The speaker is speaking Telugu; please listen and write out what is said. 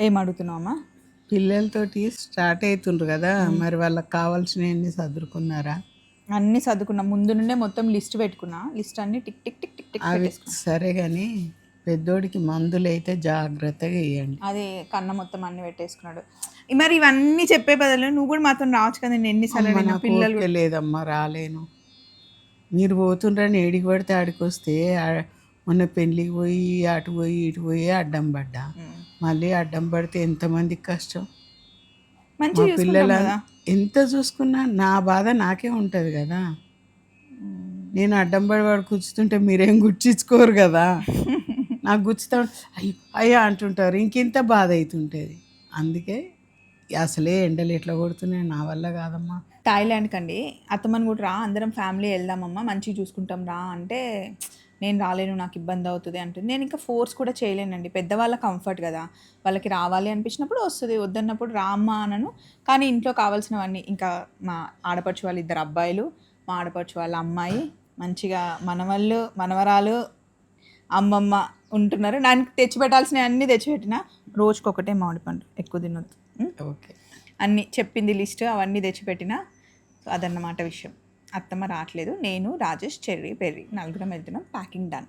ఏం అడుగుతున్నావమ్మా? పిల్లలతోటి స్టార్ట్ అవుతుండ్రు కదా, మరి వాళ్ళకి కావాల్సినవన్నీ సర్దుకున్నారా? అన్నీ సర్దుకున్నా, ముందు నుండే మొత్తం లిస్ట్ పెట్టుకున్నా, లిస్ట్ అన్ని tick tick tick tick tick అవి పెట్టేసుకున్నా. సరే కానీ పెద్దోడికి మందులు అయితే జాగ్రత్తగా వేయండి. అది కన్న మొత్తం అన్ని పెట్టేసుకున్నాడు. మరి ఇవన్నీ చెప్పే బదులు నువ్వు కూడా మాతో రావచ్చు కదా, నేను ఎన్నిసార్లు అమ్మ అడిగిన నాకు పిల్లలు ఓపిక కూడా. లేదమ్మా, రాలేను. మీరు పోతుండ్రని ఏడికి పడితే ఆడికి వస్తే మొన్న పెళ్ళికి పోయి అటు పోయి ఇటు పోయి అడ్డం పడ్డా. మళ్ళీ అడ్డం పడితే ఎంతమందికి కష్టం. మా మంచిగా చూసుకుంటాం పిల్లల కదా. ఎంత చూసుకున్నా నా బాధ నాకే ఉంటుంది కదా. నేను అడ్డం పడి వాడు కూర్చుతుంటే మీరేం గుర్చించుకోరు కదా. నాకు గుచ్చుతా అయ్యో అయ్యా అంటుంటారు, ఇంకెంత బాధ అవుతుంటుంది. అందుకే అసలే ఎండలు ఎట్లా కొడుతున్నాయి, నా వల్ల కాదమ్మా. థాయిలాండ్ కండి అత్తమ్మని కూడా రా, అందరం ఫ్యామిలీ వెళ్దామమ్మా, మంచిగా చూసుకుంటాం రా అంటే, నేను రాలేను నాకు ఇబ్బంది అవుతుంది అంటుంది. నేను ఇంకా ఫోర్స్ కూడా చేయలేనండి, పెద్దవాళ్ళ కంఫర్ట్ కదా, వాళ్ళకి రావాలి అనిపించినప్పుడు వస్తుంది, వద్దన్నప్పుడు రామ్మా అనను. కానీ ఇంట్లో కావాల్సినవన్నీ ఇంకా మా ఆడపడుచు వాళ్ళ 2 అబ్బాయిలు, మా ఆడపడుచు వాళ్ళ అమ్మాయి, మంచిగా మనవళ్ళు మనవరాలు అమ్మమ్మ ఉంటున్నారు. దానికి తెచ్చిపెట్టాల్సినవి అన్నీ తెచ్చిపెట్టిన. రోజుకొకటే మామిడి పండు, ఎక్కువ తినొద్దు. ఓకే. అన్నీ చెప్పింది లిస్ట్, అవన్నీ తెచ్చిపెట్టిన. సో అదన్నమాట విషయం. అత్తమ్మ రావట్లేదు, నేను రాజేష్ చెర్రీ పెర్రీ నలుగురం వెళ్తున్నాం, ప్యాకింగ్ డన్.